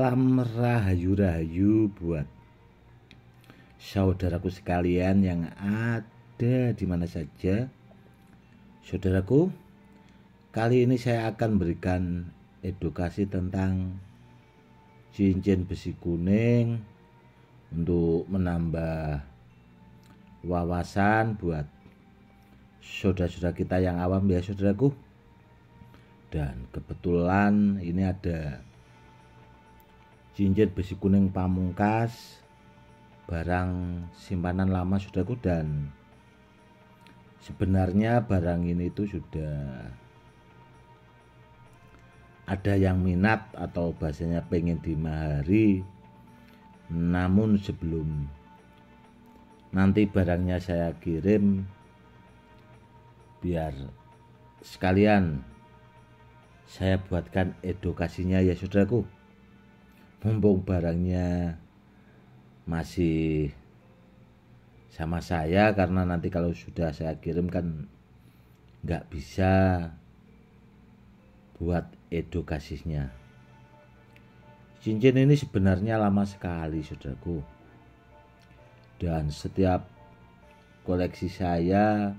Salam rahayu-rahayu buat saudaraku sekalian yang ada di mana saja. Saudaraku, kali ini saya akan berikan edukasi tentang cincin besi kuning untuk menambah wawasan buat saudara-saudara kita yang awam ya saudaraku. Dan kebetulan ini ada cincin besi kuning pamungkas, barang simpanan lama saudaraku, dan sebenarnya barang ini itu sudah ada yang minat atau bahasanya pengen dimahari. Namun sebelum nanti barangnya saya kirim, biar sekalian saya buatkan edukasinya ya saudaraku. Mumpung barangnya masih sama saya, karena nanti kalau sudah saya kirim kan nggak bisa buat edukasinya. Cincin ini sebenarnya lama sekali saudaraku, dan setiap koleksi saya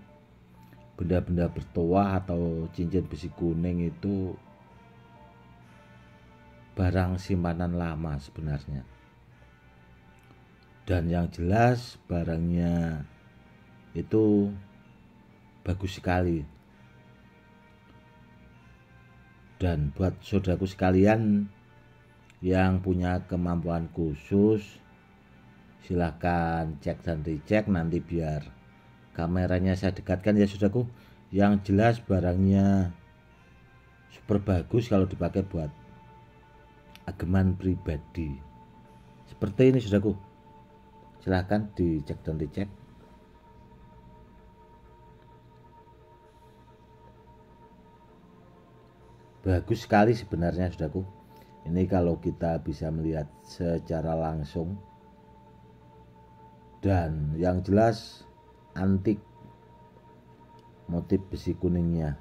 benda-benda bertuah atau cincin besi kuning itu barang simpanan lama sebenarnya. Dan yang jelas barangnya itu bagus sekali. Dan buat saudaraku sekalian yang punya kemampuan khusus, silahkan cek dan dicek nanti biar kameranya saya dekatkan ya saudaraku. Yang jelas barangnya super bagus kalau dipakai buat ageman pribadi seperti ini saudaraku. Silahkan dicek dan dicek. Bagus sekali sebenarnya saudaraku. Ini kalau kita bisa melihat secara langsung. Dan yang jelas antik, motif besi kuningnya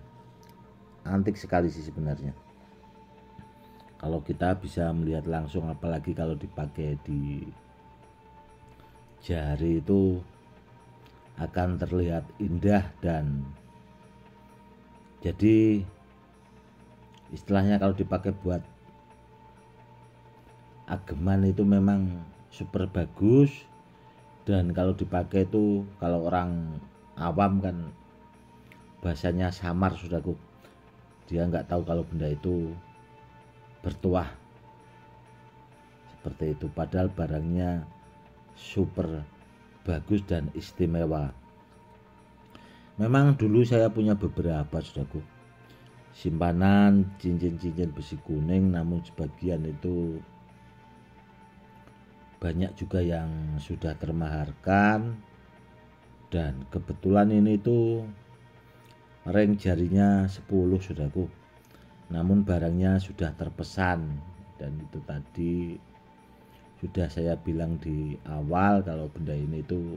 antik sekali sih sebenarnya. Kalau kita bisa melihat langsung, apalagi kalau dipakai di jari itu akan terlihat indah. Dan jadi istilahnya kalau dipakai buat ageman itu memang super bagus. Dan kalau dipakai itu, kalau orang awam kan bahasanya samar saudaraku, dia nggak tahu kalau benda itu bertuah seperti itu, padahal barangnya super bagus dan istimewa. Memang dulu saya punya beberapa saudaraku simpanan cincin-cincin besi kuning, namun sebagian itu banyak juga yang sudah termaharkan. Dan kebetulan ini tuh ring jarinya 10 saudaraku, namun barangnya sudah terpesan. Dan itu tadi sudah saya bilang di awal kalau benda ini itu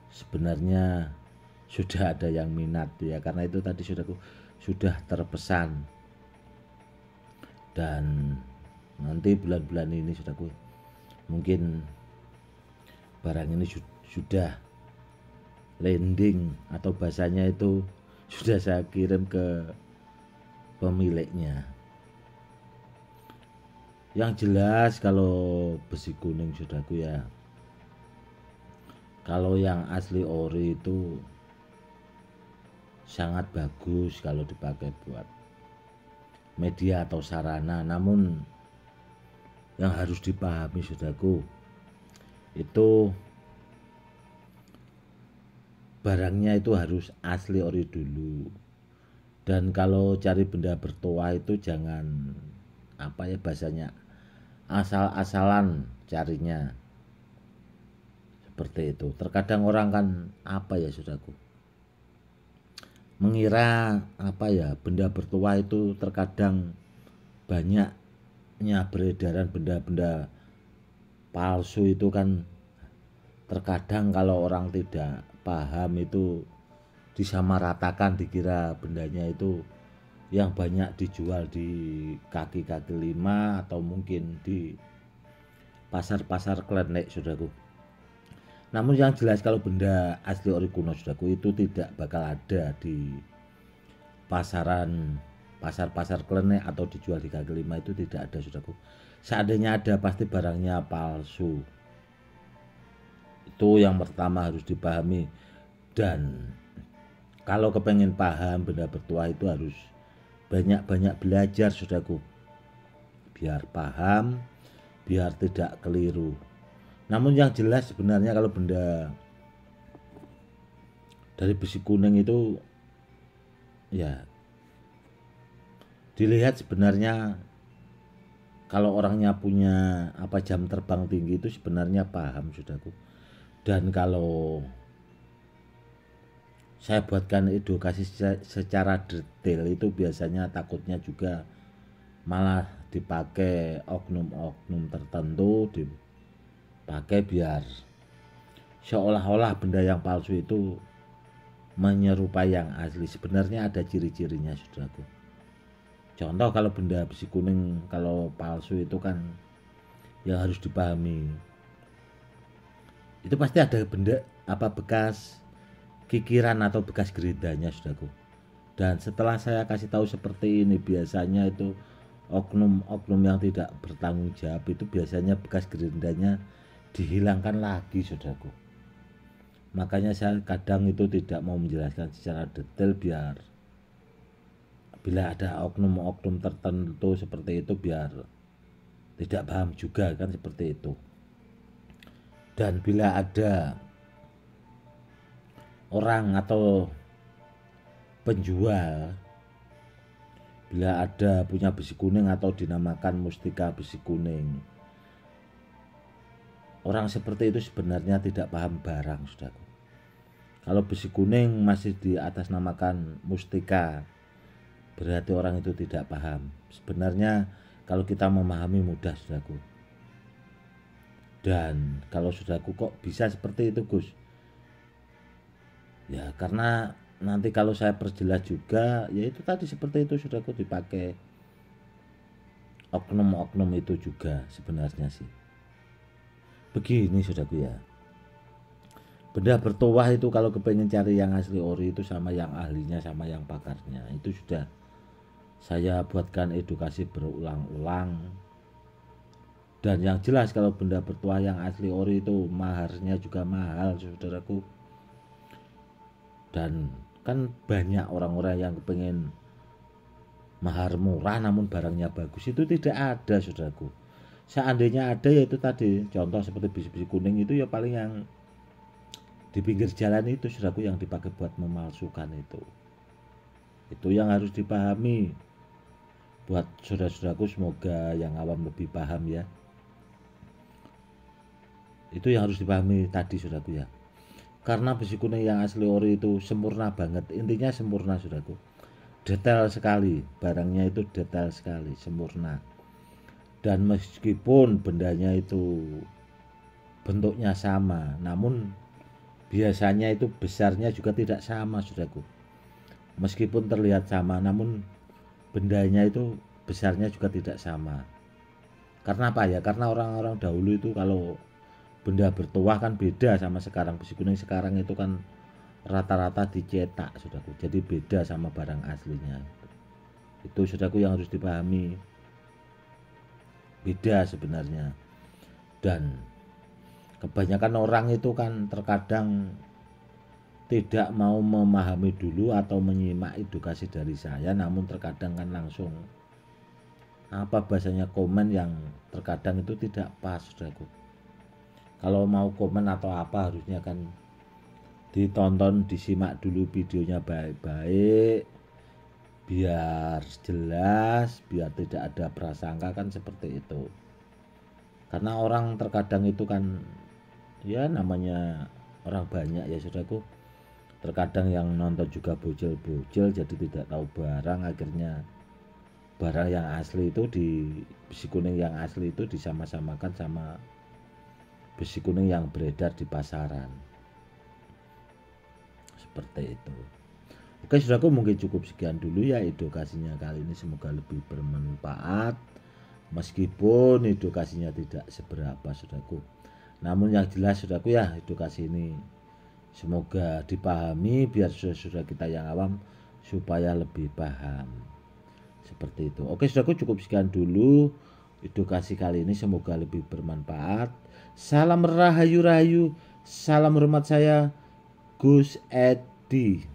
sebenarnya sudah ada yang minat ya, karena itu tadi saudaraku sudah terpesan. Dan nanti bulan-bulan ini saudaraku mungkin barang ini sudah landing atau bahasanya itu sudah saya kirim ke pemiliknya. Yang jelas kalau besi kuning saudaraku ya, kalau yang asli ori itu sangat bagus kalau dipakai buat media atau sarana. Namun yang harus dipahami saudaraku, itu barangnya itu harus asli ori dulu. Dan kalau cari benda bertuah itu jangan bahasanya asal-asalan carinya seperti itu. Terkadang orang kan saudaraku mengira benda bertuah itu terkadang banyaknya beredaran benda-benda palsu itu kan. Terkadang kalau orang tidak paham itu disamaratakan, dikira bendanya itu yang banyak dijual di kaki-kaki lima atau mungkin di pasar-pasar klenik, saudaraku. Namun yang jelas kalau benda asli ori kuno, saudaraku, itu tidak bakal ada di pasaran, pasar-pasar klenik atau dijual di kaki lima, itu tidak ada, saudaraku. Seandainya ada pasti barangnya palsu. Itu yang pertama harus dipahami. Dan kalau kepengen paham benda bertuah itu harus banyak-banyak belajar, saudaraku, biar paham, biar tidak keliru. Namun yang jelas sebenarnya kalau benda dari besi kuning itu ya dilihat sebenarnya kalau orangnya punya jam terbang tinggi itu sebenarnya paham, saudaraku. Dan kalau saya buatkan edukasi secara detail itu biasanya takutnya juga malah dipakai oknum-oknum tertentu, dipakai biar seolah-olah benda yang palsu itu menyerupai yang asli. Sebenarnya ada ciri-cirinya, saudaraku. Contoh kalau benda besi kuning kalau palsu itu kan yang harus dipahami itu pasti ada benda bekas kikiran atau bekas gerindanya, saudaraku. Dan setelah saya kasih tahu seperti ini, biasanya itu oknum-oknum yang tidak bertanggung jawab itu biasanya bekas gerindanya dihilangkan lagi, saudaraku. Makanya saya kadang itu tidak mau menjelaskan secara detail biar bila ada oknum-oknum tertentu seperti itu biar tidak paham juga, kan seperti itu. Dan bila ada orang atau penjual bila ada punya besi kuning atau dinamakan mustika besi kuning, orang seperti itu sebenarnya tidak paham barang, saudaraku. Kalau besi kuning masih di atas namakan mustika, berarti orang itu tidak paham. Sebenarnya kalau kita memahami mudah, saudaraku. Dan kalau saudaraku kok bisa seperti itu, Gus? Ya karena nanti kalau saya perjelas juga, ya itu tadi seperti itu, saudaraku, dipakai oknum-oknum itu juga sebenarnya sih. Begini, saudaraku, ya. Benda bertuah itu kalau kepengen cari yang asli ori itu sama yang ahlinya, sama yang pakarnya. Itu sudah saya buatkan edukasi berulang-ulang. Dan yang jelas kalau benda bertuah yang asli ori itu maharnya juga mahal, saudaraku. Dan kan banyak orang-orang yang kepengen mahar murah namun barangnya bagus, itu tidak ada, saudaraku. Seandainya ada ya itu tadi contoh seperti besi-besi kuning itu ya paling yang di pinggir jalan itu, saudaraku, yang dipakai buat memalsukan itu. Itu yang harus dipahami. Buat saudara-saudaraku semoga yang awam lebih paham ya. Itu yang harus dipahami tadi, saudaraku, ya. Karena besi kuning yang asli ori itu sempurna banget. Intinya sempurna, saudaraku. Detail sekali. Barangnya itu detail sekali, sempurna. Dan meskipun bendanya itu bentuknya sama, namun biasanya itu besarnya juga tidak sama, saudaraku. Meskipun terlihat sama, namun bendanya itu besarnya juga tidak sama. Karena apa ya? Karena orang-orang dahulu itu kalau benda bertuah kan beda sama sekarang. Besi kuning sekarang itu kan rata-rata dicetak, saudaraku. Jadi beda sama barang aslinya. Itu, saudaraku, yang harus dipahami. Beda sebenarnya. Dan kebanyakan orang itu kan terkadang tidak mau memahami dulu atau menyimak edukasi dari saya, namun terkadang kan langsung bahasanya komen yang terkadang itu tidak pas, saudaraku. Kalau mau komen atau apa harusnya kan ditonton, disimak dulu videonya baik-baik biar jelas, biar tidak ada prasangka, kan seperti itu. Karena orang terkadang itu kan ya namanya orang banyak ya, saudaraku. Terkadang yang nonton juga bocil-bocil, jadi tidak tahu barang, akhirnya barang yang asli itu di besi kuning yang asli itu disama-samakan sama besi kuning yang beredar di pasaran. Seperti itu. Oke saudaraku, mungkin cukup sekian dulu ya edukasinya kali ini, semoga lebih bermanfaat meskipun edukasinya tidak seberapa saudaraku. Namun yang jelas saudaraku ya, edukasi ini semoga dipahami biar saudara kita yang awam supaya lebih paham. Seperti itu. Oke saudaraku, cukup sekian dulu edukasi kali ini, semoga lebih bermanfaat. Salam rahayu-rahayu, salam hormat saya Gus Edi.